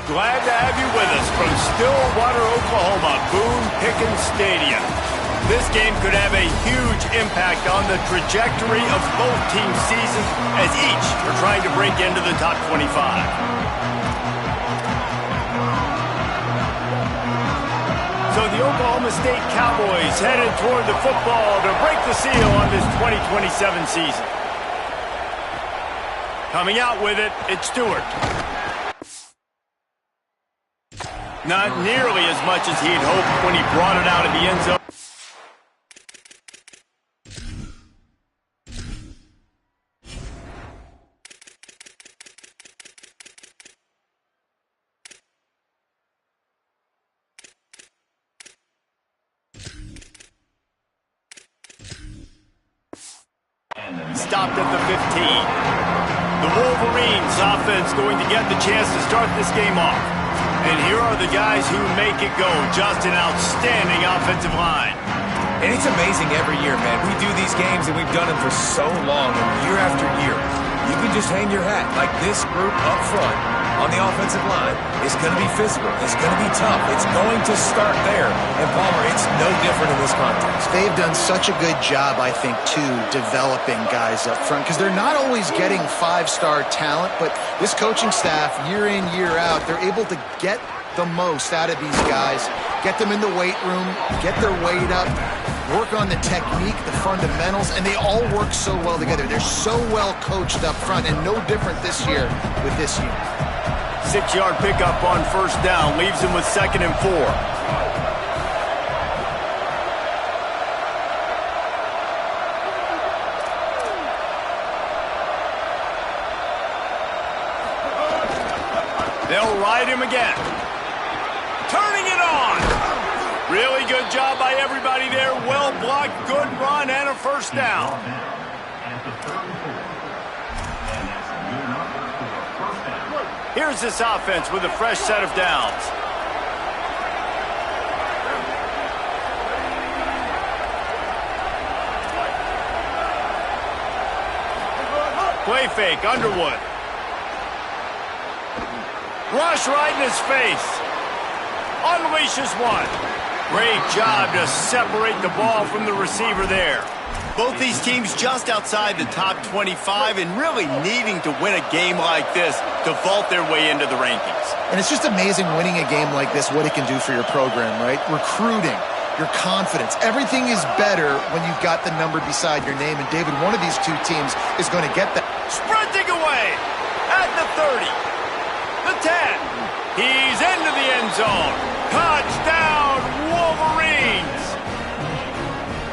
Glad to have you with us from Stillwater, Oklahoma, Boone-Pickens Stadium. This game could have a huge impact on the trajectory of both teams' seasons as each are trying to break into the top 25. So the Oklahoma State Cowboys headed toward the football to break the seal on this 2027 season. Coming out with it, it's Stewart. Not nearly as much as he'd hoped when he brought it out of the end zone. Stopped at the 15. The Wolverines offense going to get the chance to start this game off. And here are the guys who make it go. Just an outstanding offensive line. And it's amazing every year, man. We do these games, and we've done them for so long, and year after year. You can just hang your hat. Like this group up front on the offensive line is going to be physical. It's going to be tough. It's going to start there. And, Palmer, it's no different in this context. They've done such a good job, I think, too, developing guys up front, because they're not always getting five-star talent, but this coaching staff, year in, year out, they're able to get the most out of these guys, get them in the weight room, get their weight up, work on the technique, the fundamentals, and they all work so well together. They're so well coached up front, and no different this year with this unit. 6-yard pickup on first down leaves him with 2nd and 4. They'll ride him again. Turning it on. Really good job by everybody there. Well blocked, good run, and a first down. Here's this offense with a fresh set of downs. Play fake, Underwood. Rush right in his face. Unleashes one. Great job to separate the ball from the receiver there. Both these teams just outside the top 25 and really needing to win a game like this to vault their way into the rankings. And it's just amazing winning a game like this, what it can do for your program, right? Recruiting, your confidence. Everything is better when you've got the number beside your name. And, David, one of these two teams is going to get that. Sprinting away at the 30. The 10. He's into the end zone. Touchdown, Wolverines.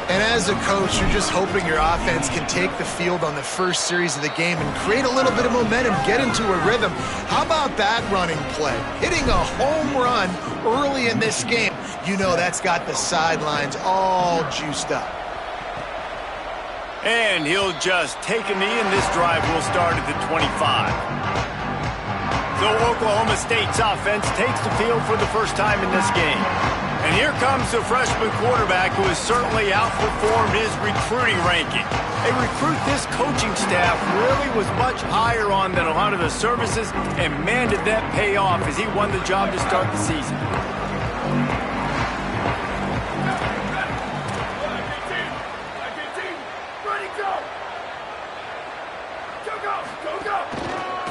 And as a coach, you're just hoping your offense can take the field on the first series of the game and create a little bit of momentum, get into a rhythm. How about that running play? Hitting a home run early in this game. You know that's got the sidelines all juiced up. And he'll just take a knee, and this drive will start at the 25. So Oklahoma State's offense takes the field for the first time in this game. And here comes the freshman quarterback who has certainly outperformed his recruiting ranking. A recruit this coaching staff really was much higher on than a lot of the services, and man, did that pay off as he won the job to start the season.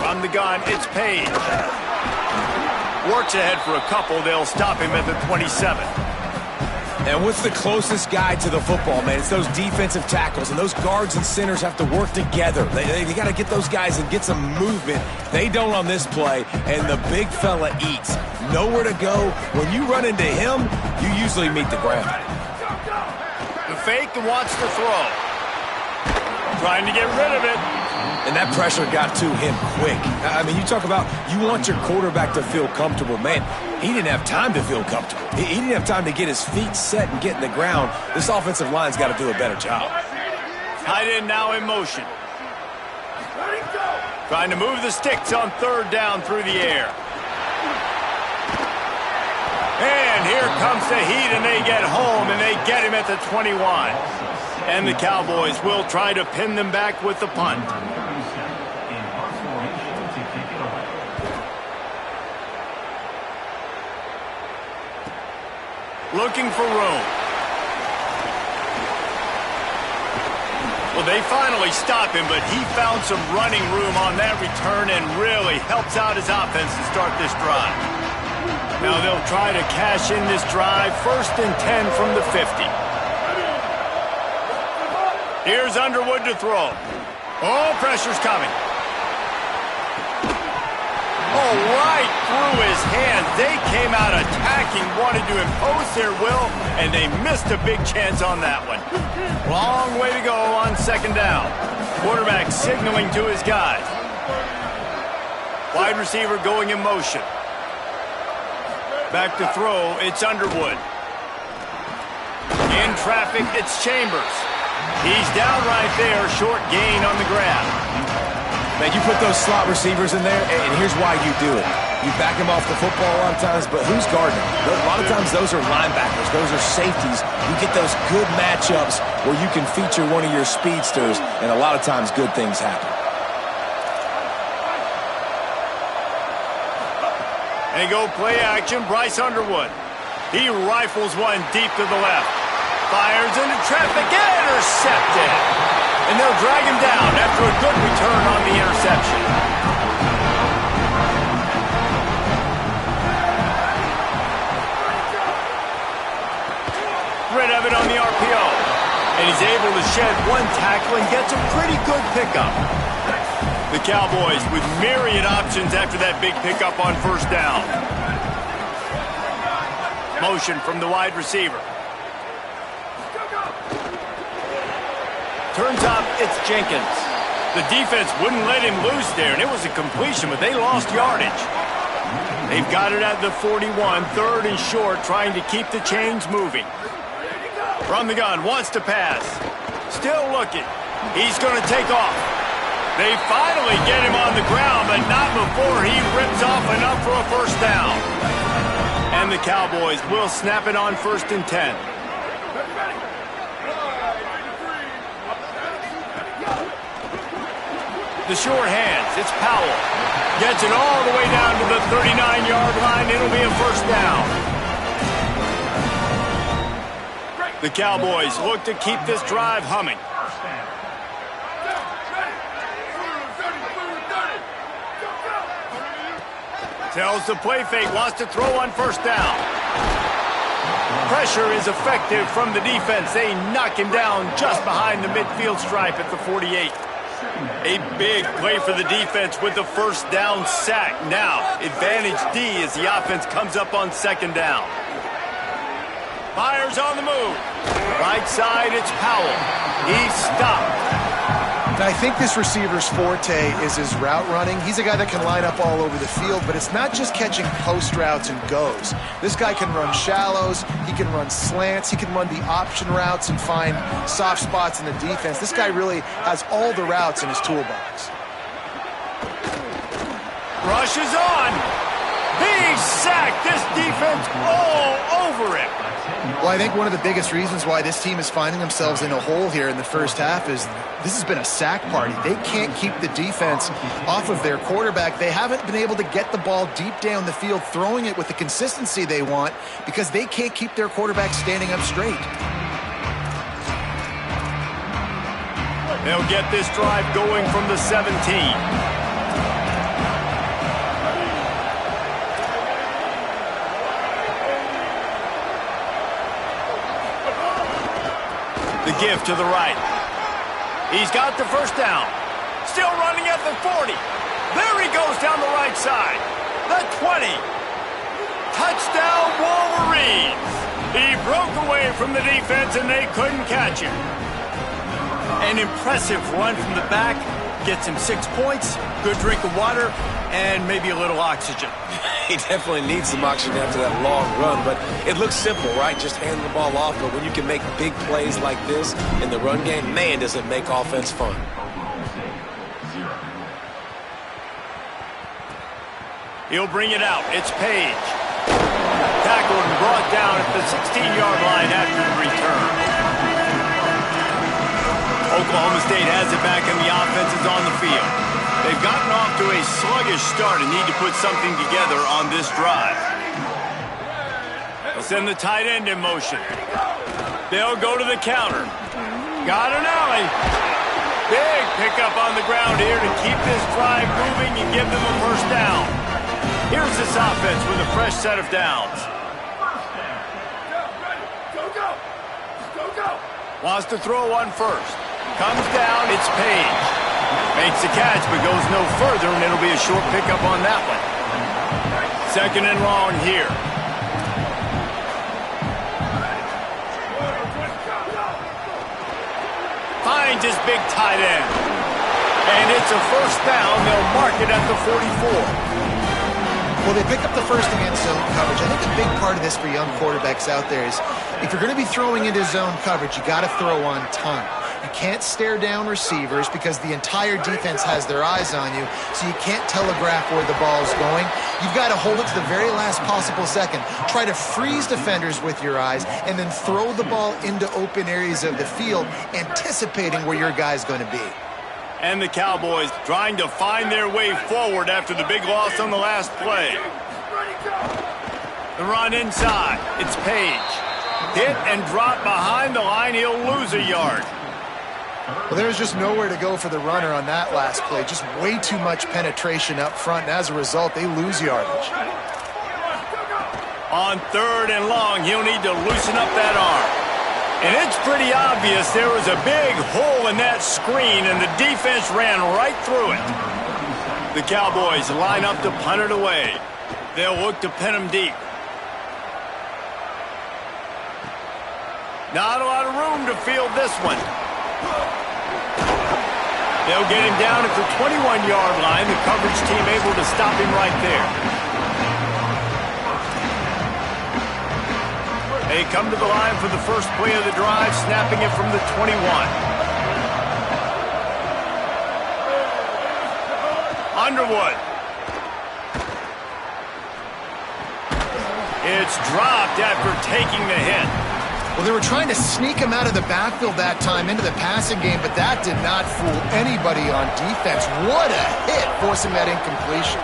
From the gun, it's Page. Works ahead for a couple. They'll stop him at the 27. And what's the closest guy to the football, man? It's those defensive tackles, and those guards and centers have to work together. They got to get those guys and get some movement. They don't on this play, and the big fella eats. Nowhere to go. When you run into him, you usually meet the ground. The fake wants to throw. Trying to get rid of it. And that pressure got to him quick. I mean, you talk about you want your quarterback to feel comfortable. Man, he didn't have time to feel comfortable. He didn't have time to get his feet set and get in the ground. This offensive line's got to do a better job. Tight end now in motion. Trying to move the sticks on third down through the air. And here comes the heat, and they get home, and they get him at the 21. And the Cowboys will try to pin them back with the punt. looking for room. Well, they finally stop him, but he found some running room on that return and really helps out his offense to start this drive. Now they'll try to cash in this drive, 1st and 10 from the 50. Here's Underwood to throw. Oh, pressure's coming. Oh, right through his hands. They came out attacking, wanted to impose their will, and they missed a big chance on that one. Long way to go on 2nd down. Quarterback signaling to his guys. Wide receiver going in motion. Back to throw, it's Underwood. In traffic, it's Chambers. He's down right there, short gain on the grab. Man, you put those slot receivers in there, and here's why you do it. You back them off the football a lot of times, but who's guarding them? A lot of times those are linebackers. Those are safeties. You get those good matchups where you can feature one of your speedsters, and a lot of times good things happen. And go play action, Bryce Underwood. He rifles one deep to the left. Fires into traffic, intercepted. And they'll drag him down after a good return on the interception. Rid of it on the RPO. And he's able to shed one tackle and gets a pretty good pickup. The Cowboys with myriad options after that big pickup on 1st down. Motion from the wide receiver. Turns up, it's Jenkins. The defense wouldn't let him loose there, and it was a completion, but they lost yardage. They've got it at the 41, 3rd and short, trying to keep the chains moving. From the gun, wants to pass. Still looking. He's going to take off. They finally get him on the ground, but not before he rips off enough for a 1st down. And the Cowboys will snap it on 1st and 10. The short hands, it's Powell. Gets it all the way down to the 39-yard line. It'll be a 1st down. The Cowboys look to keep this drive humming. Tells the play fake, wants to throw on 1st down. Pressure is effective from the defense. They knock him down just behind the midfield stripe at the 48. A big play for the defense with the 1st down sack. Now, advantage D as the offense comes up on 2nd down. Fires on the move. Right side, it's Powell. He's stopped. And I think this receiver's forte is his route running. He's a guy that can line up all over the field, but it's not just catching post routes and goes. This guy can run shallows, he can run slants, he can run the option routes and find soft spots in the defense. This guy really has all the routes in his toolbox. Rush is on. Big sack. This defense all over it. Well, I think one of the biggest reasons why this team is finding themselves in a hole here in the 1st half is this has been a sack party. They can't keep the defense off of their quarterback. They haven't been able to get the ball deep down the field, throwing it with the consistency they want because they can't keep their quarterback standing up straight. They'll get this drive going from the 17. The give to the right. He's got the 1st down. Still running at the 40. There he goes down the right side. The 20. Touchdown Wolverines. He broke away from the defense and they couldn't catch him. An impressive run from the back. Gets him 6 points, good drink of water, and maybe a little oxygen. He definitely needs some oxygen after that long run, but it looks simple, right? Just hand the ball off, but when you can make big plays like this in the run game, man, does it make offense fun. He'll bring it out. It's Page. Tackled and brought down at the 16-yard line after the return. Oklahoma State has it back and the offense is on the field. They've gotten off to a sluggish start and need to put something together on this drive. Send the tight end in motion. They'll go to the counter. Got an alley. Big pickup on the ground here to keep this drive moving and give them a first down. Here's this offense with a fresh set of downs. Wants to throw one first. Comes down, it's Page. Makes the catch, but goes no further, and it'll be a short pickup on that one. Second and long here. Finds his big tight end. And it's a first down. They'll mark it at the 44. Well, they pick up the first against zone coverage. I think a big part of this for young quarterbacks out there is if you're going to be throwing into zone coverage, you got to throw on time. You can't stare down receivers because the entire defense has their eyes on you, so you can't telegraph where the ball's going. You've got to hold it to the very last possible second. Try to freeze defenders with your eyes and then throw the ball into open areas of the field, anticipating where your guy's going to be. And the Cowboys trying to find their way forward after the big loss on the last play. The run inside. It's Page. Hit and drop behind the line. He'll lose a yard. Well, there's just nowhere to go for the runner on that last play. Just way too much penetration up front, and as a result, they lose yardage. On third and long, he'll need to loosen up that arm. And it's pretty obvious there was a big hole in that screen, and the defense ran right through it. The Cowboys line up to punt it away. They'll look to pin him deep. Not a lot of room to field this one. They'll get him down at the 21-yard line. The coverage team able to stop him right there. They come to the line for the first play of the drive, snapping it from the 21. Underwood. It's dropped after taking the hit. Well, they were trying to sneak him out of the backfield that time into the passing game, but that did not fool anybody on defense. What a hit, forcing that incompletion.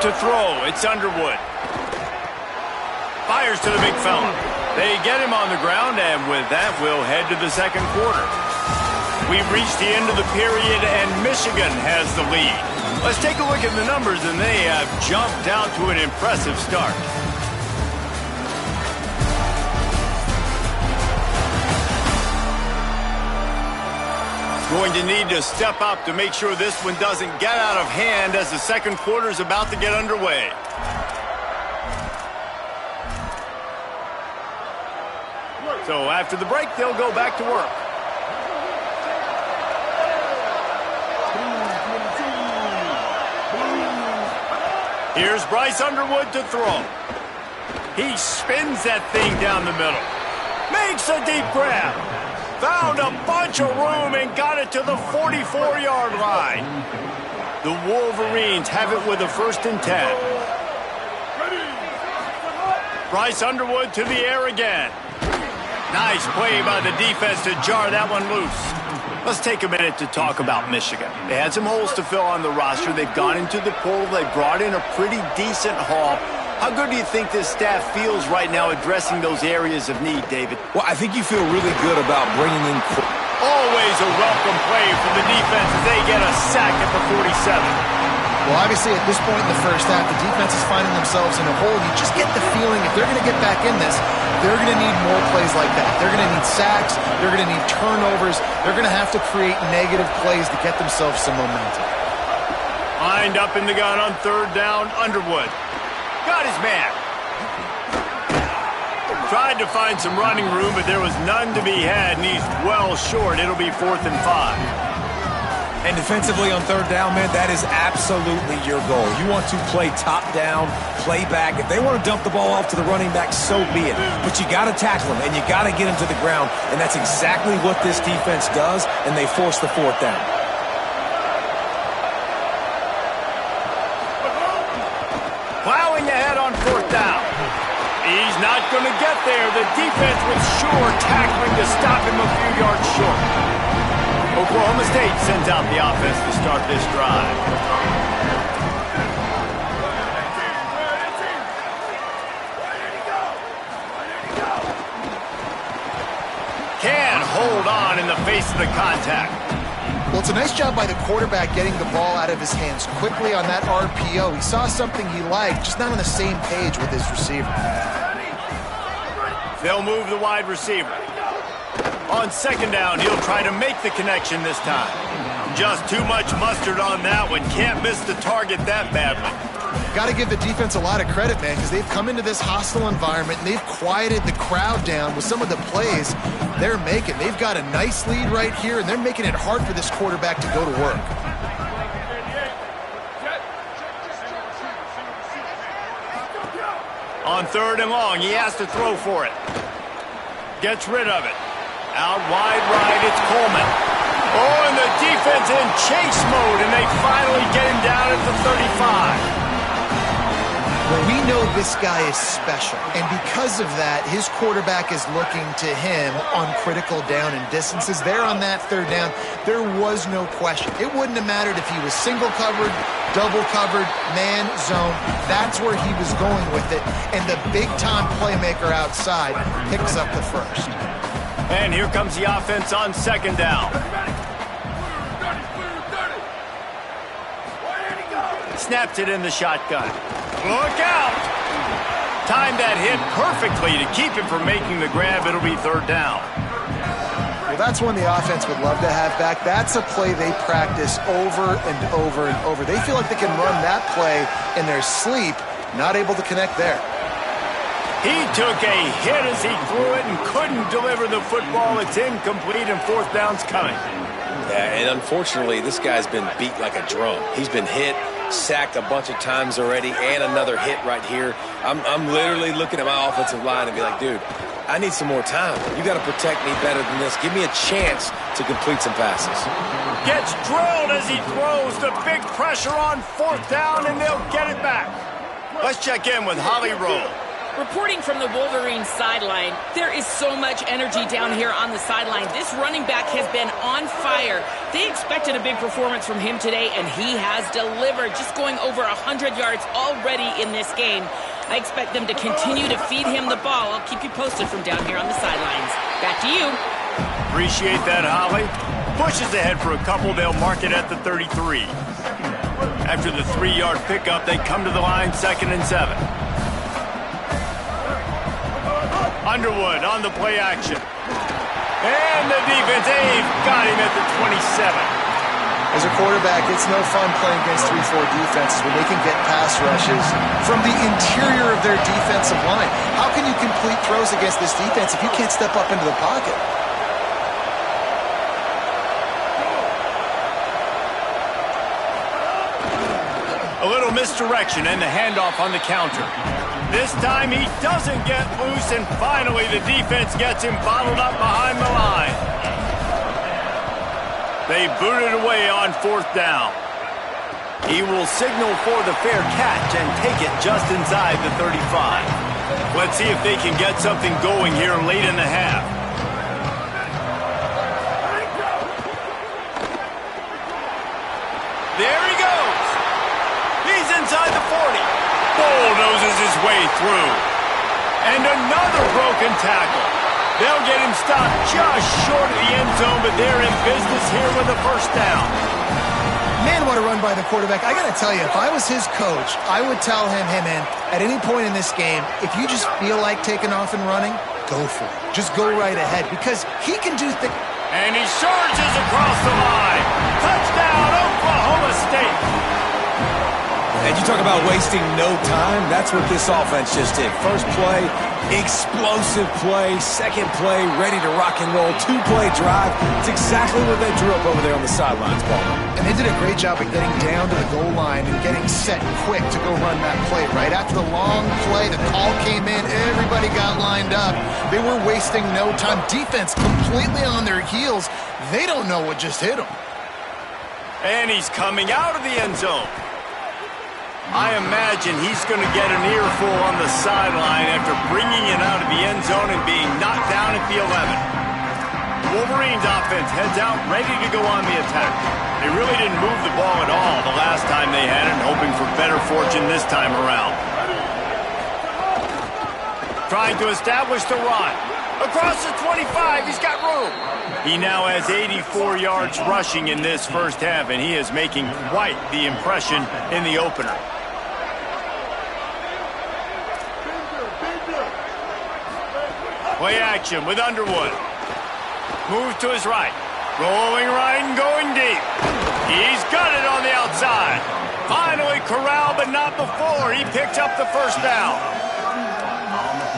To throw, it's Underwood. Fires to the big fella. They get him on the ground, and with that, we'll head to the second quarter. We've reached the end of the period, and Michigan has the lead. Let's take a look at the numbers, and they have jumped out to an impressive start. Going to need to step up to make sure this one doesn't get out of hand as the second quarter is about to get underway. So after the break, they'll go back to work. Here's Bryce Underwood to throw. He spins that thing down the middle. Makes a deep grab. Found a bunch of room and got it to the 44-yard line. The Wolverines have it with a 1st and 10. Bryce Underwood to the air again. Nice play by the defense to jar that one loose. Let's take a minute to talk about Michigan. They had some holes to fill on the roster. They've gone into the portal. They brought in a pretty decent haul. How good do you think this staff feels right now addressing those areas of need, David? Well, I think you feel really good about bringing in... Always a welcome play for the defense as they get a sack at the 47. Well, obviously, at this point in the first half, the defense is finding themselves in a hole. You just get the feeling if they're going to get back in this, they're going to need more plays like that. They're going to need sacks. They're going to need turnovers. They're going to have to create negative plays to get themselves some momentum. Lined up in the gun on third down, Underwood. Got his man. Tried to find some running room, but there was none to be had, and he's well short. It'll be 4th and 5. And defensively on third down, man, that is absolutely your goal. You want to play top down, play back. If they want to dump the ball off to the running back, so be it. But you got to tackle them, and you got to get them to the ground, and that's exactly what this defense does, and they force the 4th down. Plowing ahead on 4th down. He's not going to get there. The defense was sure tackling to stop him a few yards short. Oklahoma State sends out the offense to start this drive. Can't hold on in the face of the contact. Well, it's a nice job by the quarterback getting the ball out of his hands quickly on that RPO. He saw something he liked, just not on the same page with his receiver. They'll move the wide receiver. On second down, he'll try to make the connection this time. Just too much mustard on that one. Can't miss the target that badly. Got to give the defense a lot of credit, man, because they've come into this hostile environment and they've quieted the crowd down with some of the plays they're making. They've got a nice lead right here, and they're making it hard for this quarterback to go to work. On third and long, he has to throw for it. Gets rid of it. Out wide right, it's Coleman. Oh, and the defense in chase mode, and they finally get him down at the 35. Well, we know this guy is special, and because of that, his quarterback is looking to him on critical down and distances. There on that third down, there was no question. It wouldn't have mattered if he was single covered, double covered, man, zone. That's where he was going with it, and the big-time playmaker outside picks up the first. And here comes the offense on second down. Snaps it in the shotgun. Look out! Timed that hit perfectly to keep him from making the grab. It'll be third down. Well, that's one the offense would love to have back. That's a play they practice over and over and over. They feel like they can run that play in their sleep, not able to connect there. He took a hit as he threw it and couldn't deliver the football. It's incomplete and fourth down's coming. Yeah, and unfortunately, this guy's been beat like a drum. He's been hit, sacked a bunch of times already, and another hit right here. I'm literally looking at my offensive line and be like, dude, I need some more time. You got to protect me better than this. Give me a chance to complete some passes. Gets drilled as he throws. The big pressure on fourth down, and they'll get it back. Let's check in with Holly Rowe. Reporting from the Wolverines sideline, there is so much energy down here on the sideline. This running back has been on fire. They expected a big performance from him today, and he has delivered, just going over 100 yards already in this game. I expect them to continue to feed him the ball. I'll keep you posted from down here on the sidelines. Back to you. Appreciate that, Holly. Pushes ahead for a couple. They'll mark it at the 33. After the 3-yard pickup, they come to the line, 2nd and 7. Underwood on the play action. And the defense, they've got him at the 27. As a quarterback, it's no fun playing against 3-4 defenses when they can get pass rushes from the interior of their defensive line. How can you complete throws against this defense if you can't step up into the pocket? A little misdirection and the handoff on the counter. This time he doesn't get loose, and finally the defense gets him bottled up behind the line. They boot it away on fourth down. He will signal for the fair catch and take it just inside the 35. Let's see if they can get something going here late in the half. There he goes. He's inside the 40. Bulldozes his way through. And another broken tackle. They'll get him stopped just short of the end zone, but they're in business here with a first down. Man, what a run by the quarterback. I got to tell you, if I was his coach, I would tell him, hey, man, at any point in this game, if you just feel like taking off and running, go for it. Just go right ahead, because he can do things. And he surges across the line. Touchdown, Oklahoma State. And you talk about wasting no time, that's what this offense just did. First play, explosive play. Second play, ready to rock and roll. 2-play drive. It's exactly what they drew up over there on the sidelines, Paul. And they did a great job of getting down to the goal line and getting set quick to go run that play. Right after the long play, the call came in, everybody got lined up. They were wasting no time. Defense completely on their heels. They don't know what just hit them. And he's coming out of the end zone. I imagine he's going to get an earful on the sideline after bringing it out of the end zone and being knocked down at the 11. Wolverines offense heads out ready to go on the attack. They really didn't move the ball at all the last time they had it, hoping for better fortune this time around. Trying to establish the run. Across the 25, he's got room. He now has 84 yards rushing in this first half, and he is making quite the impression in the opener. Play action with Underwood. Move to his right. Rolling right and going deep. He's got it on the outside. Finally corralled, but not before. He picked up the first down.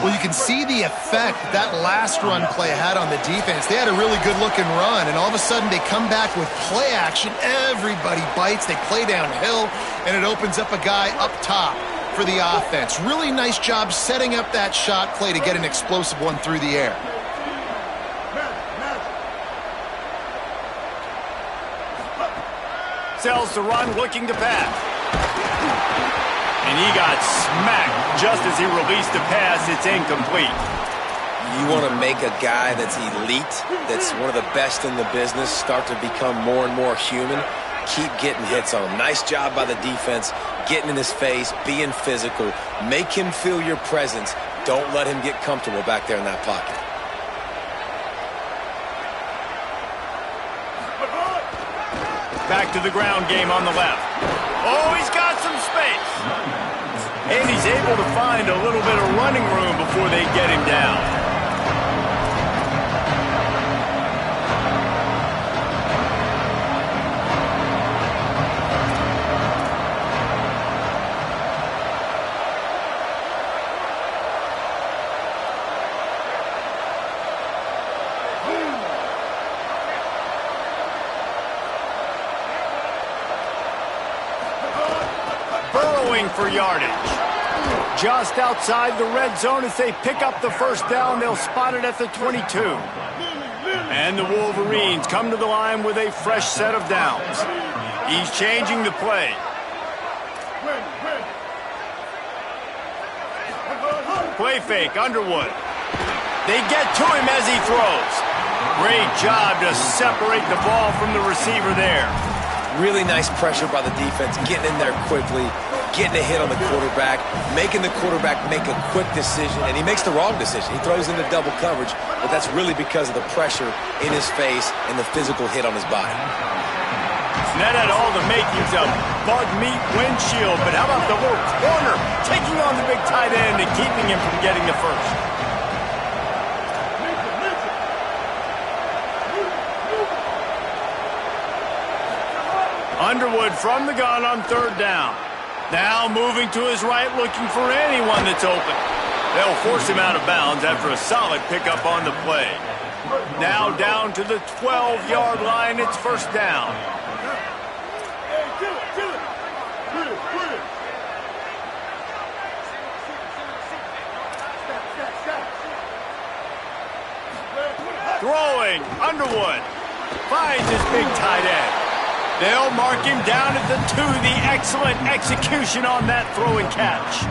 Well, you can see the effect that last run play had on the defense. They had a really good-looking run, and all of a sudden they come back with play action. Everybody bites. They play downhill, and it opens up a guy up top for the offense. Really nice job setting up that shot play to get an explosive one through the air. Sells the run, looking to pass. And he got smacked just as he released the pass. It's incomplete. You want to make a guy that's elite, that's one of the best in the business, start to become more and more human. Keep getting hits on him. Nice job by the defense, getting in his face, being physical. Make him feel your presence. Don't let him get comfortable back there in that pocket. Back to the ground game on the left. Oh, he's got some space. And he's able to find a little bit of running room before they get him down. For yardage. Just outside the red zone as they pick up the first down. They'll spot it at the 22. And the Wolverines come to the line with a fresh set of downs. He's changing the play. Play fake, Underwood. They get to him as he throws. Great job to separate the ball from the receiver there. Really nice pressure by the defense, getting in there quickly, getting a hit on the quarterback, making the quarterback make a quick decision, and he makes the wrong decision. He throws into double coverage, but that's really because of the pressure in his face and the physical hit on his body. And that had all the makings of bug meat windshield, but how about the little corner taking on the big tight end and keeping him from getting the first? Underwood from the gun on third down. Now moving to his right, looking for anyone that's open. They'll force him out of bounds after a solid pickup on the play. Now down to the 12-yard line. It's first down. Throwing, Underwood finds his big tight end. They'll mark him down at the 2. The excellent execution on that throw and catch.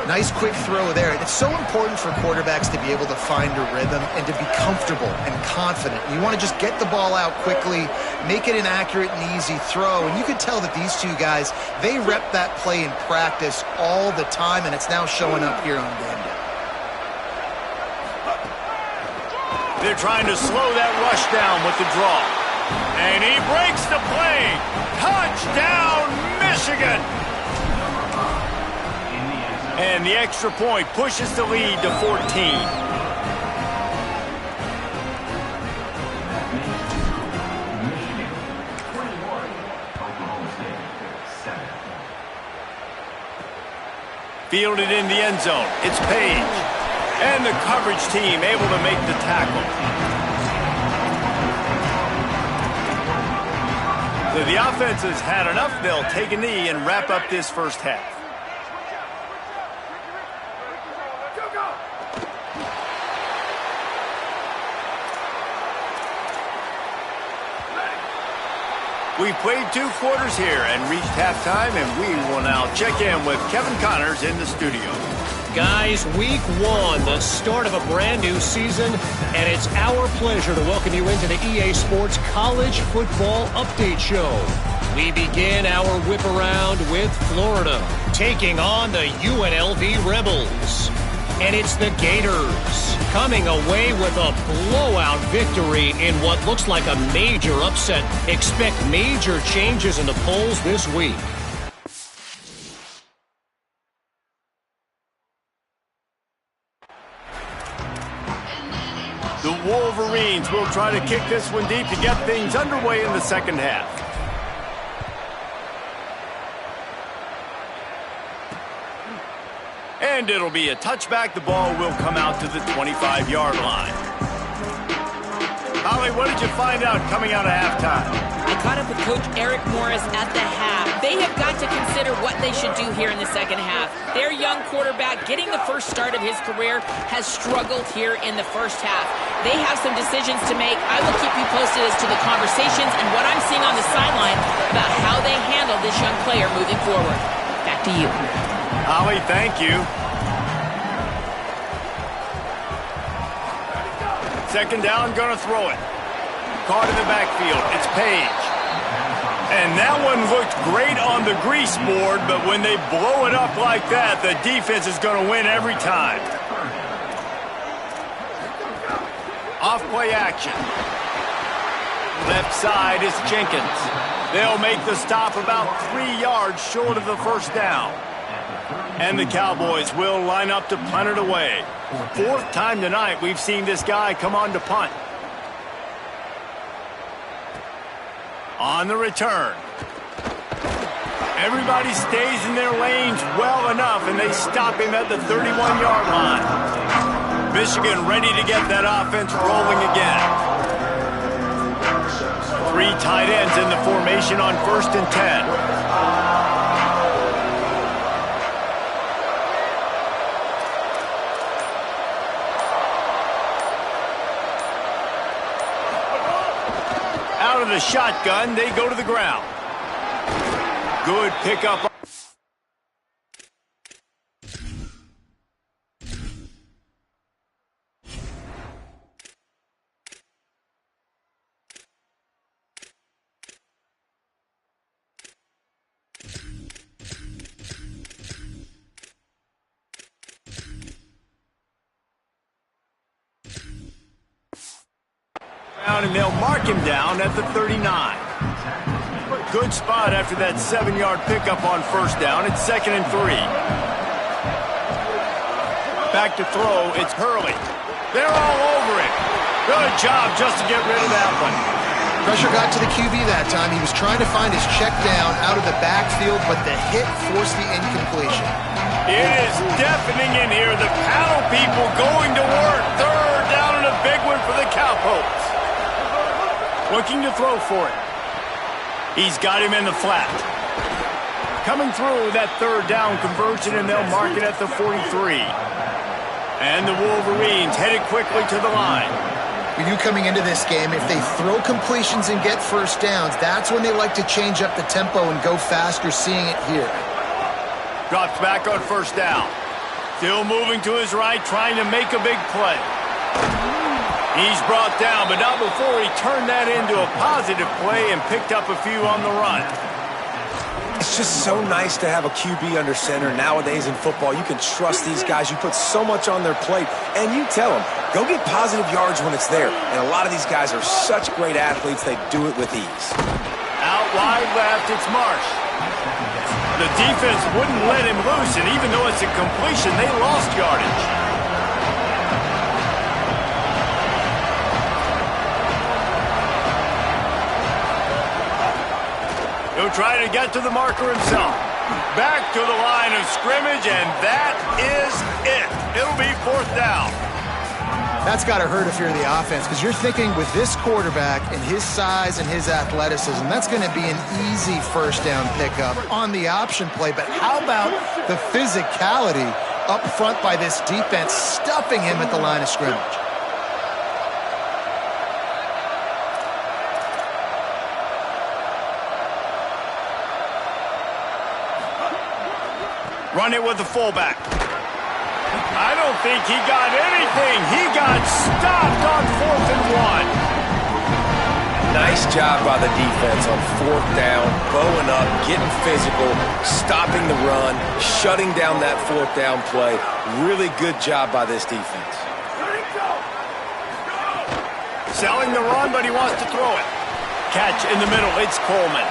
Nice quick throw there. It's so important for quarterbacks to be able to find a rhythm and to be comfortable and confident. You want to just get the ball out quickly, make it an accurate and easy throw. And you could tell that these two guys, they rep that play in practice all the time, and it's now showing up here on game day. They're trying to slow that rush down with the draw. And he breaks the play. Touchdown, Michigan. And the extra point pushes the lead to 14. Fielded in the end zone. It's Page. And the coverage team able to make the tackle. So the offense has had enough. They'll take a knee and wrap up this first half. We've played 2 quarters here and reached halftime, and we will now check in with Kevin Connors in the studio. Guys, week 1, the start of a brand new season, and it's our pleasure to welcome you into the EA Sports College Football Update Show. We begin our whip around with Florida, taking on the UNLV Rebels. And it's the Gators coming away with a blowout victory in what looks like a major upset. Expect major changes in the polls this week. The Wolverines will try to kick this one deep to get things underway in the second half. And it'll be a touchback. The ball will come out to the 25-yard line. Holly, what did you find out coming out of halftime? I caught up with Coach Eric Morris at the half. They have got to consider what they should do here in the second half. Their young quarterback, getting the first start of his career, has struggled here in the first half. They have some decisions to make. I will keep you posted as to the conversations and what I'm seeing on the sideline about how they handle this young player moving forward. Back to you. Holly, thank you. Second down, gonna throw it. Caught in the backfield. It's Page. And that one looked great on the grease board, but when they blow it up like that, the defense is gonna win every time. Off play action. Left side is Jenkins. They'll make the stop about 3 yards short of the first down. And the Cowboys will line up to punt it away. Fourth time tonight we've seen this guy come on to punt. On the return. Everybody stays in their lanes well enough, and they stop him at the 31-yard line. Michigan ready to get that offense rolling again. 3 tight ends in the formation on 1st and 10. Out of the shotgun, they go to the ground. Good pickup. And they'll mark him down at the 39. Good spot after that 7-yard pickup on first down. It's 2nd and 3. Back to throw. It's Hurley. They're all over it. Good job just to get rid of that one. Pressure got to the QB that time. He was trying to find his check down out of the backfield, but the hit forced the incompletion. It is deafening in here. The panel people going to work. Third down and a big one for the Cowpokes. Looking to throw for it. He's got him in the flat. Coming through that third down conversion, and they'll mark it at the 43. And the Wolverines headed quickly to the line. With you coming into this game, if they throw completions and get first downs, that's when they like to change up the tempo and go faster, seeing it here. Drops back on first down. Still moving to his right, trying to make a big play. He's brought down, but not before he turned that into a positive play and picked up a few on the run. It's just so nice to have a QB under center. Nowadays in football, you can trust these guys. You put so much on their plate, and you tell them, go get positive yards when it's there. And a lot of these guys are such great athletes, they do it with ease. Out wide left, it's Marsh. The defense wouldn't let him loose, and even though it's a completion, they lost yardage. He'll try to get to the marker himself. Back to the line of scrimmage, and that is it. It'll be 4th down. That's got to hurt if you're the offense, because you're thinking with this quarterback and his size and his athleticism, that's going to be an easy first down pickup on the option play. But how about the physicality up front by this defense, stuffing him at the line of scrimmage? Run it with the fullback. I don't think he got anything. He got stopped on 4th and 1. Nice job by the defense on fourth down, bowing up, getting physical, stopping the run, shutting down that fourth down play. Really good job by this defense. Selling the run, but he wants to throw it. Catch in the middle, it's Coleman.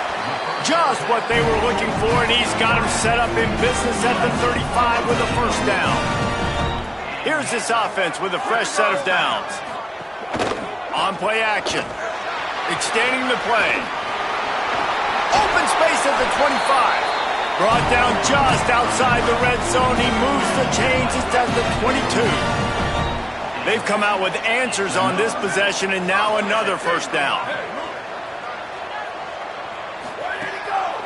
Just what they were looking for, and he's got him set up in business at the 35 with a first down. Here's this offense with a fresh set of downs. On play action. Extending the play. Open space at the 25. Brought down just outside the red zone. He moves the chains. It's at the 22. They've come out with answers on this possession, and now another first down.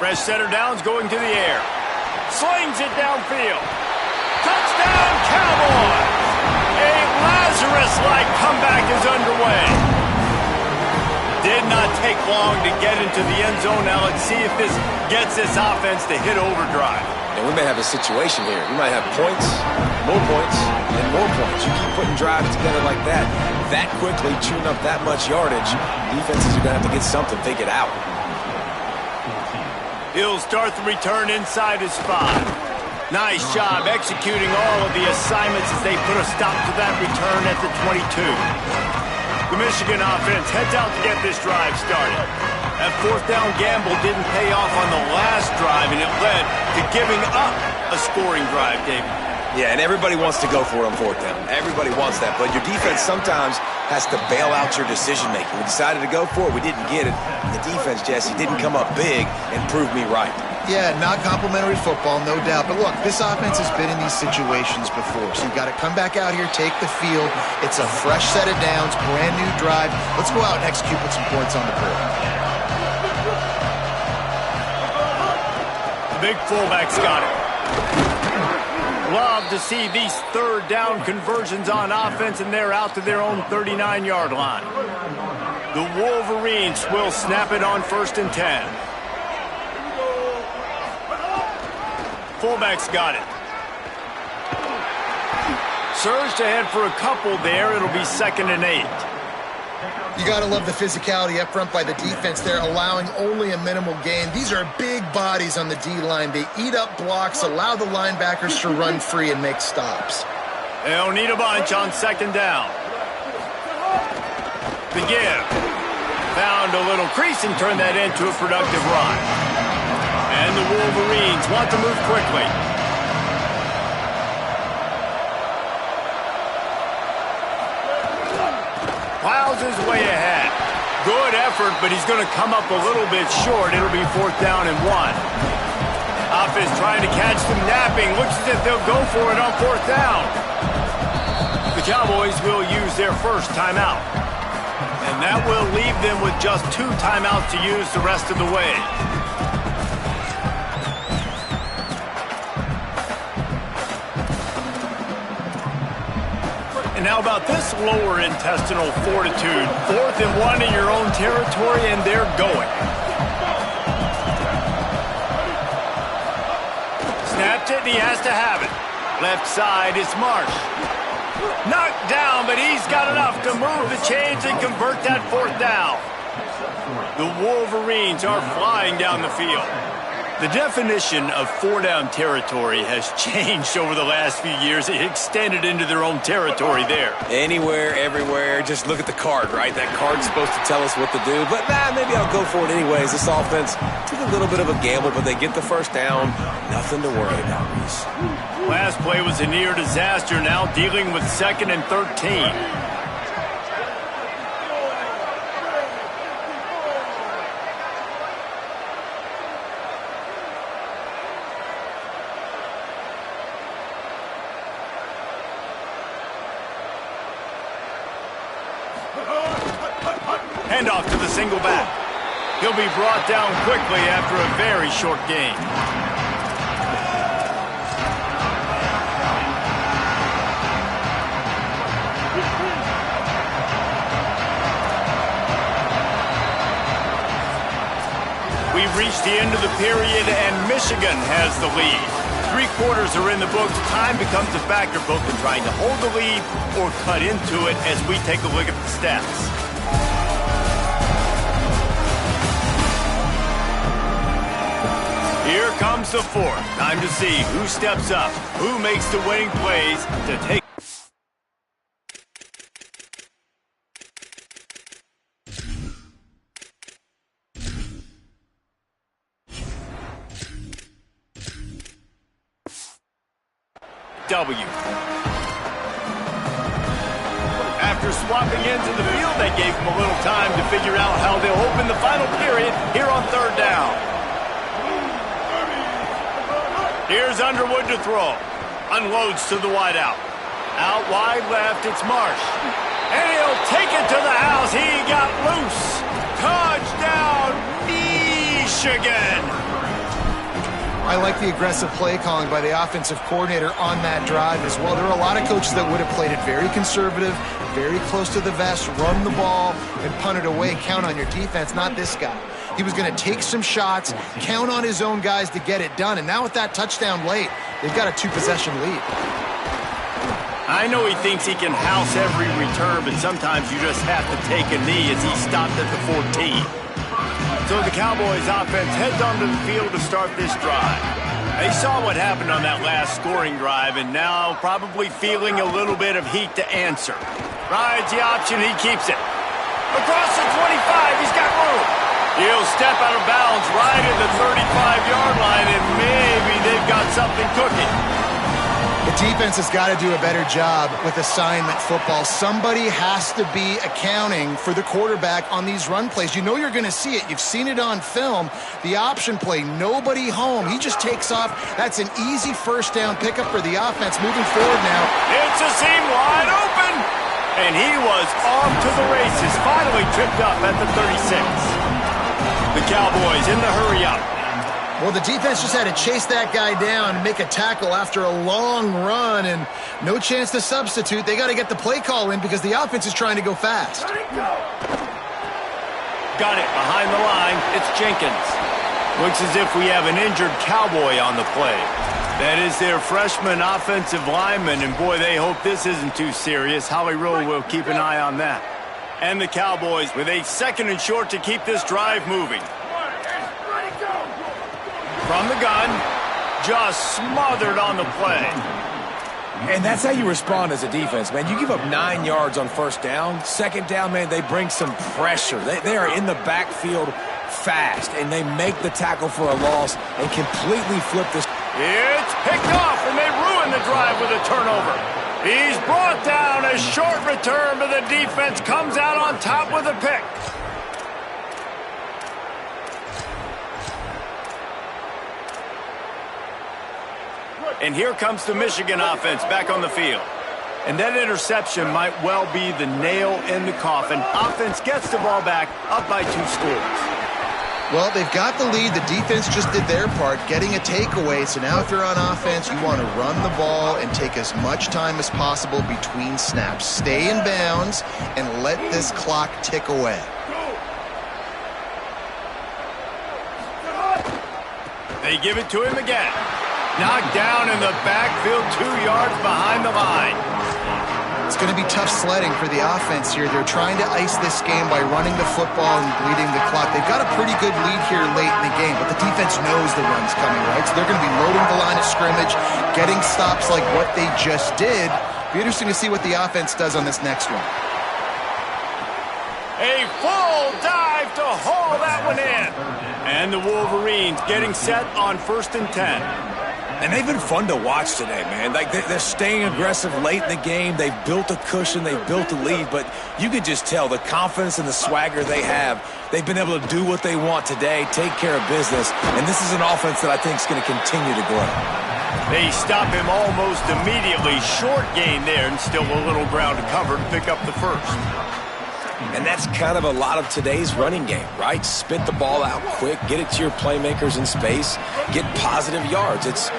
Fresh set of downs going to the air. Slings it downfield. Touchdown, Cowboys! A Lazarus-like comeback is underway. Did not take long to get into the end zone. Now let's see if this gets this offense to hit overdrive. And we may have a situation here. We might have points, and more points. You keep putting drives together like that quickly, chewing up that much yardage, defenses are going to have to get something figured out. He'll start the return inside his 5. Nice job executing all of the assignments as they put a stop to that return at the 22. The Michigan offense heads out to get this drive started. That fourth down gamble didn't pay off on the last drive, and it led to giving up a scoring drive, David. Yeah, and everybody wants to go for it on fourth down. Everybody wants that, but your defense sometimes has to bail out your decision-making. We decided to go for it. We didn't get it. And the defense, Jesse, didn't come up big and prove me right. Yeah, not complimentary football, no doubt. But look, this offense has been in these situations before. So you've got to come back out here, take the field. It's a fresh set of downs, brand new drive. Let's go out and execute with some points on the board. The big fullback's got it. Love to see these third down conversions on offense, and they're out to their own 39-yard line. The Wolverines will snap it on 1st and 10. Fullback's got it. Surged ahead for a couple there. It'll be 2nd and 8. You got to love the physicality up front by the defense. They're allowing only a minimal gain. These are big bodies on the D-line. They eat up blocks, allow the linebackers to run free and make stops. They'll need a bunch on 2nd down. The give. Found a little crease and turned that into a productive run. And the Wolverines want to move quickly. Plows his way ahead. Good effort, but he's going to come up a little bit short. It'll be 4th down and 1. Offense trying to catch them napping. Looks as if they'll go for it on 4th down. The Cowboys will use their first timeout. And that will leave them with just 2 timeouts to use the rest of the way. And how about this lower intestinal fortitude? 4th and 1 in your own territory, and they're going. Snapped it, and he has to have it. Left side is Marsh. Knocked down, but he's got enough to move the chains and convert that 4th down. The Wolverines are flying down the field. The definition of 4-down territory has changed over the last few years. It extended into their own territory there. Anywhere, everywhere, just look at the card, right? That card's supposed to tell us what to do, but maybe I'll go for it anyways. This offense took a little bit of a gamble, but they get the first down. Nothing to worry about, Reese. Last play was a near disaster, now dealing with 2nd and 13. Handoff to the single back. He'll be brought down quickly after a very short gain. We've reached the end of the period, and Michigan has the lead. 3 quarters are in the books. Time becomes a factor, both in trying to hold the lead or cut into it as we take a look at the stats. Here comes the fourth. Time to see who steps up, who makes the winning plays to take. W. After swapping into the field, that gave them a little time to figure out how they'll open the final period here on third down. Here's Underwood to throw. Unloads to the wideout. Out wide left, it's Marsh. And he'll take it to the house. He got loose. Touchdown, Michigan. I like the aggressive play calling by the offensive coordinator on that drive as well. There are a lot of coaches that would have played it very conservative, very close to the vest, run the ball, and punt it away. Count on your defense, not this guy. He was going to take some shots, count on his own guys to get it done. And now with that touchdown late, they've got a 2-possession lead. I know he thinks he can house every return, but sometimes you just have to take a knee as he stopped at the 14. So the Cowboys offense heads onto the field to start this drive. They saw what happened on that last scoring drive and now probably feeling a little bit of heat to answer. Rides the option, he keeps it. Across the 25, he's got room. He'll step out of bounds right at the 35-yard line, and maybe they've got something cooking. The defense has got to do a better job with assignment football. Somebody has to be accounting for the quarterback on these run plays. You know you're going to see it. You've seen it on film. The option play, nobody home. He just takes off. That's an easy first down pickup for the offense moving forward now. It's a seam wide open. And he was off to the races, finally tripped up at the 36. The Cowboys in the hurry up. Well, the defense just had to chase that guy down and make a tackle after a long run, and no chance to substitute. They got to get the play call in because the offense is trying to go fast. Got it behind the line. It's Jenkins. Looks as if we have an injured Cowboy on the play. That is their freshman offensive lineman, and boy, they hope this isn't too serious. Holly Rowe will keep an eye on that. And the Cowboys with a 2nd and short to keep this drive moving. From the gun, just smothered on the play. And that's how you respond as a defense, man. You give up 9 yards on first down. 2nd down, man, they bring some pressure. They are in the backfield fast, and they make the tackle for a loss and completely flip this. It's picked off, and they ruin the drive with a turnover. He's brought down. A short return, but the defense comes out on top with a pick. And here comes the Michigan offense back on the field. And that interception might well be the nail in the coffin. Offense gets the ball back, up by 2 scores. Well, they've got the lead. The defense just did their part, getting a takeaway. So now if you're on offense, you want to run the ball and take as much time as possible between snaps. Stay in bounds and let this clock tick away. They give it to him again. Knocked down in the backfield, 2 yards behind the line. It's going to be tough sledding for the offense here. They're trying to ice this game by running the football and bleeding the clock. They've got a pretty good lead here late in the game, but the defense knows the run's coming, right? So they're going to be loading the line of scrimmage, getting stops like what they just did. Be interesting to see what the offense does on this next one. A full dive to haul that one in. And the Wolverines getting set on 1st and 10. And they've been fun to watch today, man. Like they're staying aggressive late in the game. They've built a cushion. They've built a lead. But you could just tell the confidence and the swagger they have. They've been able to do what they want today, take care of business. And this is an offense that I think is going to continue to grow. They stop him almost immediately. Short gain there and still a little ground to cover to pick up the first. And that's kind of a lot of today's running game, right? Spit the ball out quick, get it to your playmakers in space, get positive yards. It's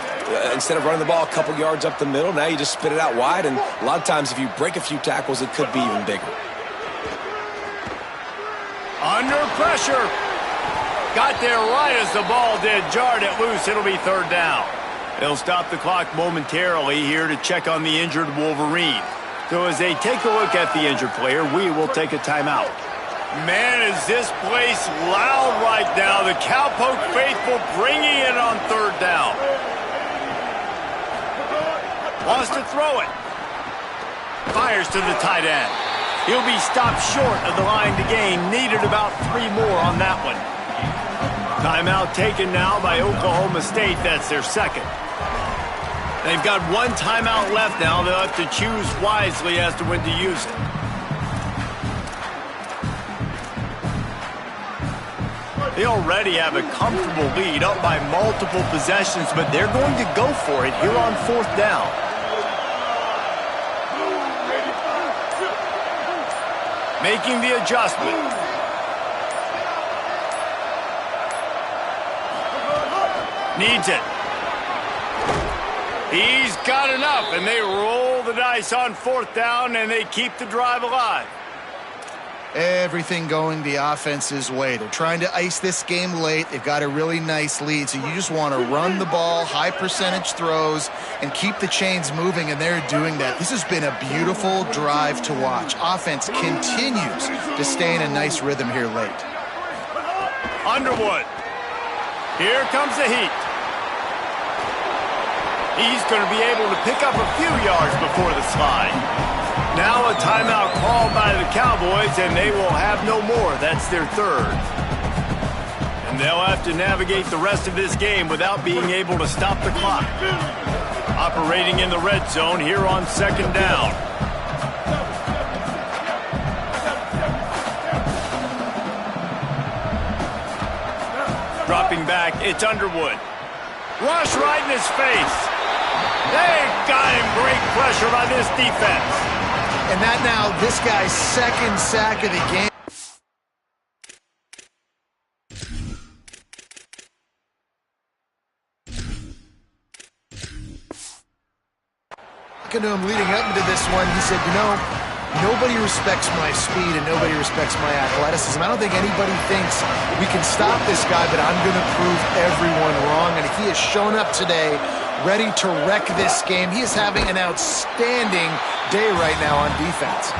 instead of running the ball a couple yards up the middle, now you just spit it out wide, and a lot of times if you break a few tackles, it could be even bigger. Under pressure. Got there right as the ball did. Jarred it loose. It'll be 3rd down. They'll stop the clock momentarily here to check on the injured Wolverine. So as they take a look at the injured player, we will take a timeout. Man, is this place loud right now. The Cowpoke faithful bringing it on third down. Wants to throw it. Fires to the tight end. He'll be stopped short of the line to gain. Needed about 3 more on that one. Timeout taken now by Oklahoma State. That's their second. They've got 1 timeout left now. They'll have to choose wisely as to when to use it. They already have a comfortable lead, up by multiple possessions, but they're going to go for it here on 4th down. Making the adjustment. Needs it. He's got enough, and they roll the dice on 4th down, and they keep the drive alive. Everything going the offense's way. They're trying to ice this game late. They've got a really nice lead, so you just want to run the ball, high percentage throws, and keep the chains moving, and they're doing that. This has been a beautiful drive to watch. Offense continues to stay in a nice rhythm here late. Underwood. Here comes the heat. He's going to be able to pick up a few yards before the slide. Now a timeout called by the Cowboys, and they will have no more. That's their third. And they'll have to navigate the rest of this game without being able to stop the clock. Operating in the red zone here on 2nd down. Dropping back, it's Underwood. Rush right in his face. They've got him. Great pressure by this defense. And that now, this guy's 2nd sack of the game. Talking to him leading up into this one, he said, you know, nobody respects my speed and nobody respects my athleticism. I don't think anybody thinks we can stop this guy, but I'm going to prove everyone wrong. And he has shown up today ready to wreck this game. He is having an outstanding day right now on defense.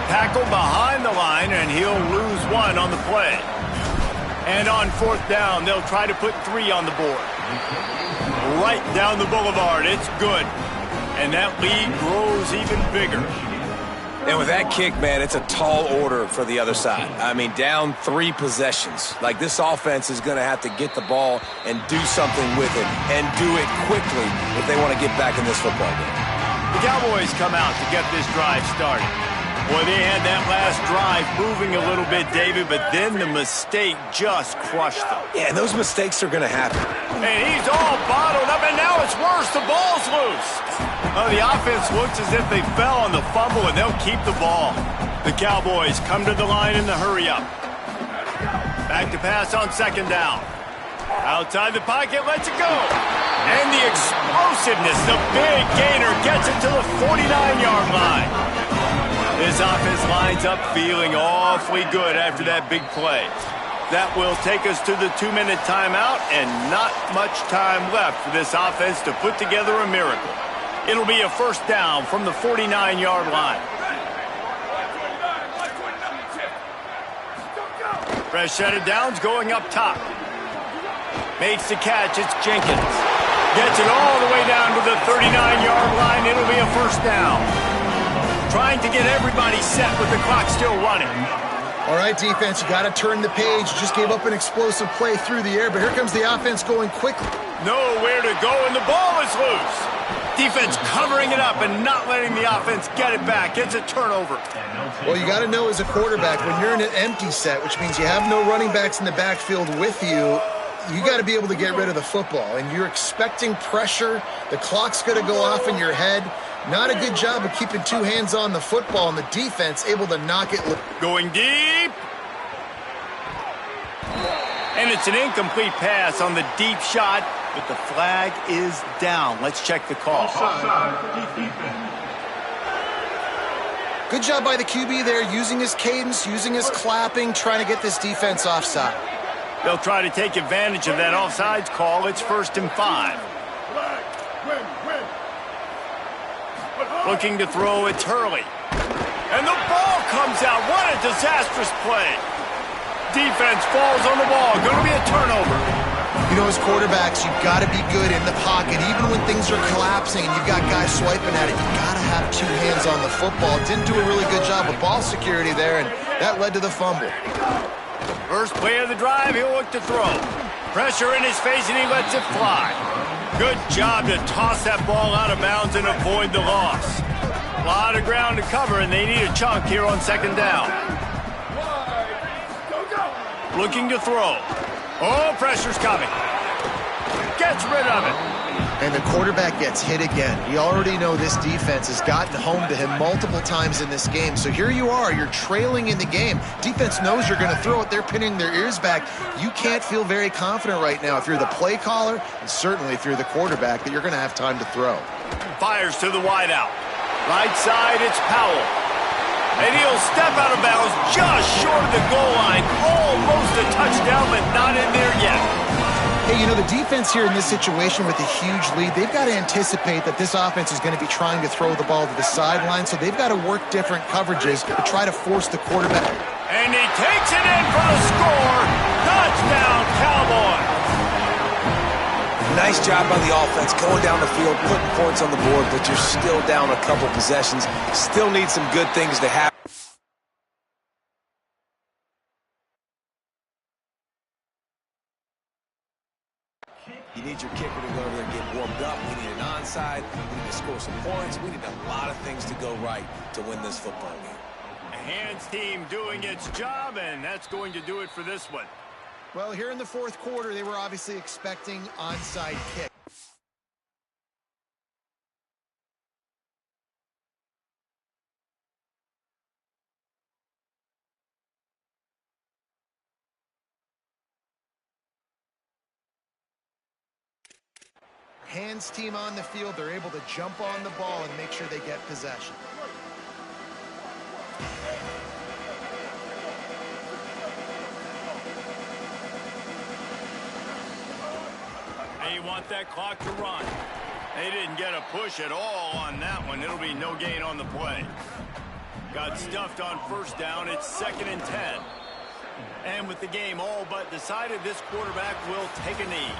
Tackle behind the line, and he'll lose 1 on the play. And on 4th down, they'll try to put 3 on the board. Right down the boulevard. It's good. And that lead grows even bigger. And with that kick, man, it's a tall order for the other side. I mean, down 3 possessions. Like, this offense is going to have to get the ball and do something with it, and do it quickly if they want to get back in this football game. The Cowboys come out to get this drive started. Boy, they had that last drive moving a little bit, David, but then the mistake just crushed them. Yeah, and those mistakes are going to happen. And he's all bottled up, and now it's worse. The ball's loose. Oh, the offense looks as if they fell on the fumble, and they'll keep the ball. The Cowboys come to the line in the hurry-up. Back to pass on 2nd down. Outside the pocket, lets it go. And the explosiveness, the big gainer, gets it to the 49-yard line. This offense lines up feeling awfully good after that big play. That will take us to the 2-minute timeout, and not much time left for this offense to put together a miracle. It'll be a 1st down from the 49-yard line. Fresh set of downs going up top. Makes the catch, it's Jenkins. Gets it all the way down to the 39-yard line. It'll be a 1st down. Trying to get everybody set with the clock still running. All right, defense, you got to turn the page. You just gave up an explosive play through the air, but here comes the offense going quickly. Nowhere to go, and the ball is loose. Defense covering it up and not letting the offense get it back. It's a turnover. Well, you got to know as a quarterback, when you're in an empty set, which means you have no running backs in the backfield with you, you got to be able to get rid of the football. And you're expecting pressure. The clock's going to go off in your head. Not a good job of keeping 2 hands on the football, and the defense able to knock it. Going deep. And it's an incomplete pass on the deep shot, but the flag is down. Let's check the call. Good job by the QB there, using his cadence, using his clapping, trying to get this defense offside. They'll try to take advantage of that offsides call. It's 1st and 5. Looking to throw, it's Hurley. And the ball comes out. What a disastrous play. Defense falls on the ball. Going to be a turnover. You know, as quarterbacks, you've got to be good in the pocket. Even when things are collapsing and you've got guys swiping at it, you've got to have two hands on the football. Didn't do a really good job of ball security there, and that led to the fumble. First play of the drive, he'll look to throw. Pressure in his face, and he lets it fly. Good job to toss that ball out of bounds and avoid the loss. A lot of ground to cover, and they need a chunk here on second down. Looking to throw. Oh, pressure's coming. Gets rid of it. And the quarterback gets hit again. We already know this defense has gotten home to him multiple times in this game. So here you are, you're trailing in the game. Defense knows you're going to throw it. They're pinning their ears back. You can't feel very confident right now if you're the play caller, and certainly if you're the quarterback, that you're going to have time to throw. Fires to the wideout. Right side, it's Powell. And he'll step out of bounds just short of the goal line. Almost a touchdown, but not in there yet. Hey, you know, the defense here in this situation with a huge lead, they've got to anticipate that this offense is going to be trying to throw the ball to the sideline, so they've got to work different coverages to try to force the quarterback. And he takes it in for the score. Touchdown, Cowboys. Nice job by the offense going down the field, putting points on the board, but you're still down a couple possessions. Still need some good things to happen. You need your kicker to go over there and get warmed up. We need an onside. We need to score some points. We need a lot of things to go right to win this football game. The hands team doing its job, and that's going to do it for this one. Well, here in the fourth quarter, they were obviously expecting onside kick. Hands team on the field, they're able to jump on the ball and make sure they get possession. They want that clock to run. They didn't get a push at all on that one. It'll be no gain on the play. Got stuffed on first down. It's 2nd and 10. And with the game all but decided, this quarterback will take a knee.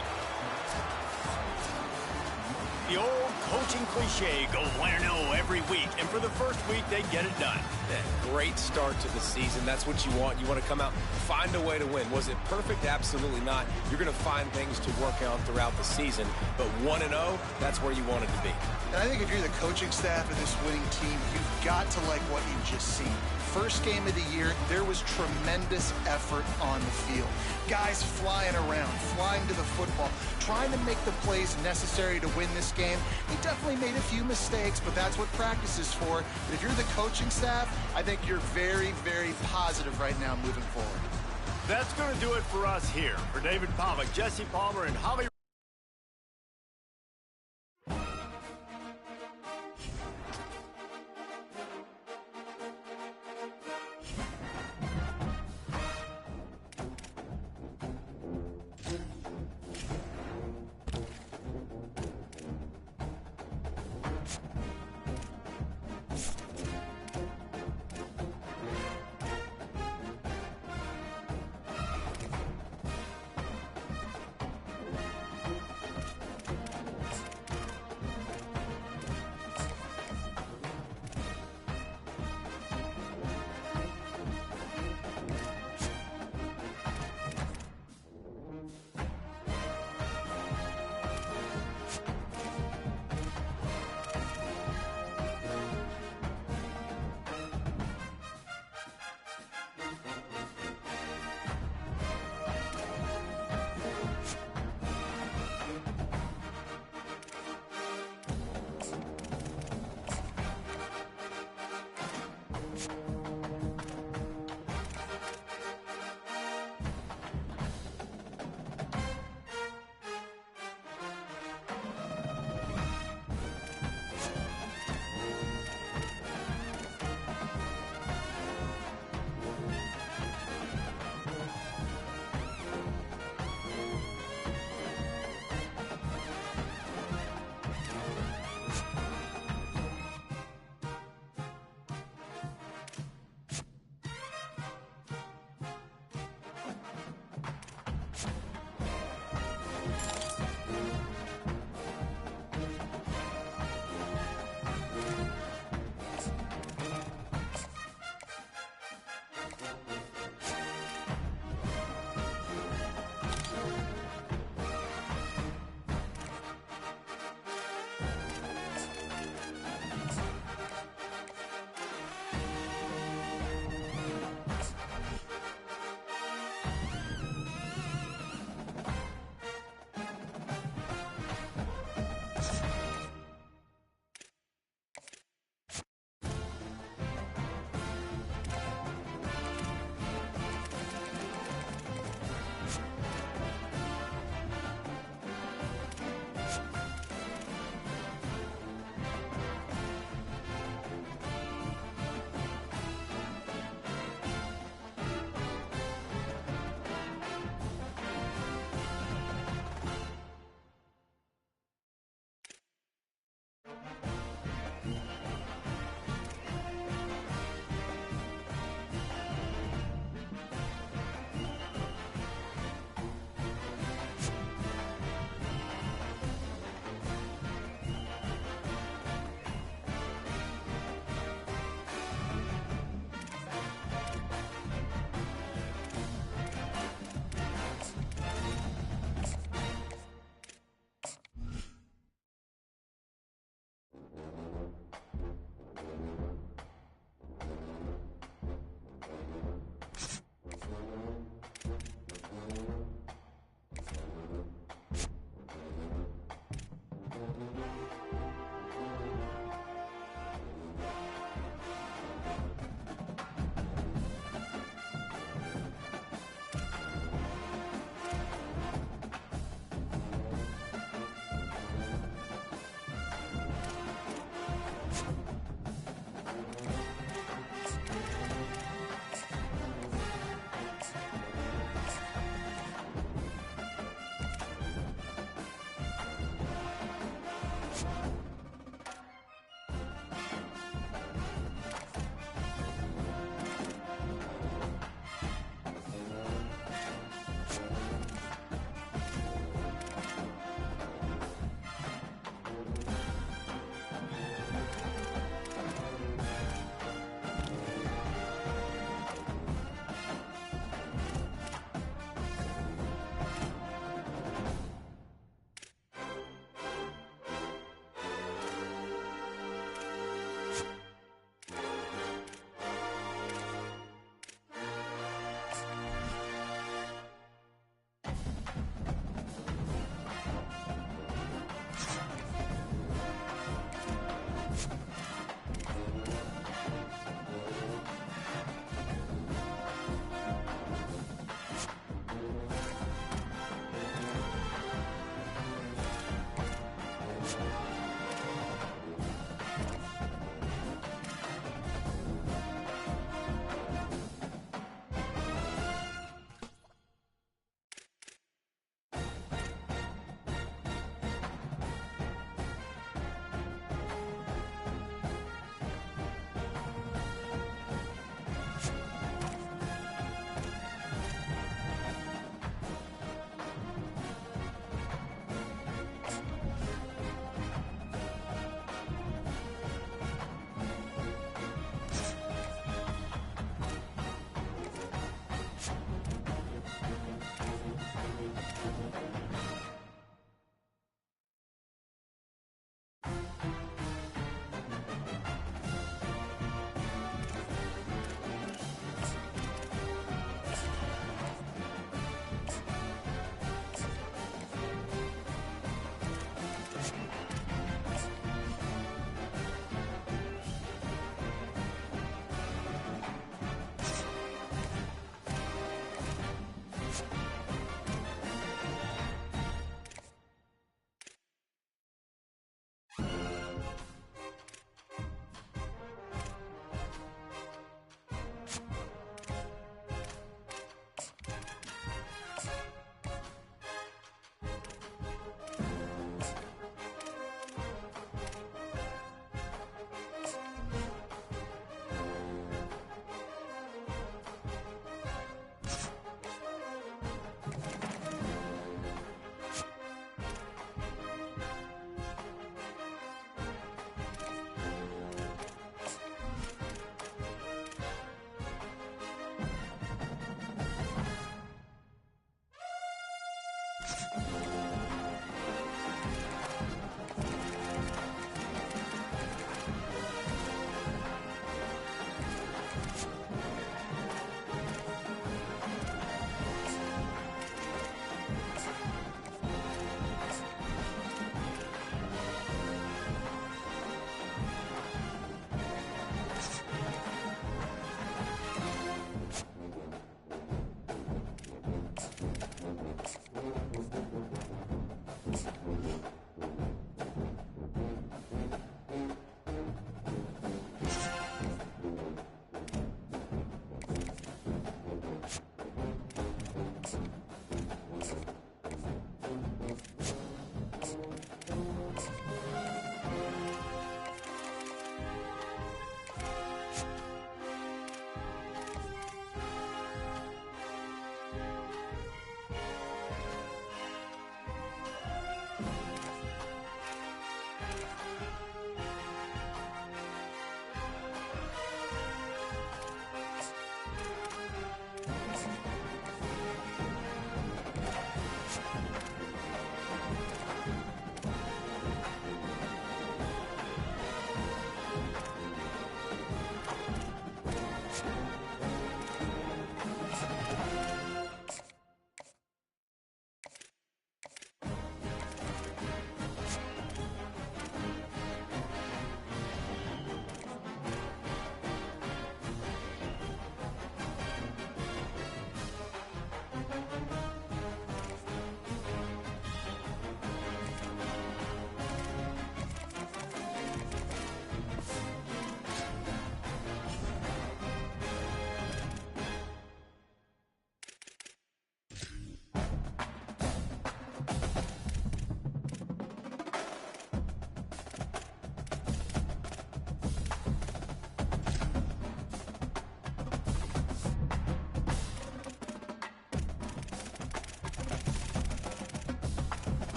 The old coaching cliche, go win or no every week. And for the first week, they get it done. Yeah, great start to the season. That's what you want. You want to come out, find a way to win. Was it perfect? Absolutely not. You're going to find things to work on throughout the season. But 1-0, that's where you want it to be. And I think if you're the coaching staff of this winning team, you've got to like what you've just seen. First game of the year, there was tremendous effort on the field. Guys flying around, flying to the football, trying to make the plays necessary to win this game. He definitely made a few mistakes, but that's what practice is for. But if you're the coaching staff, I think you're very, very positive right now moving forward. That's going to do it for us here. For David Pollack, Jesse Palmer, and Holly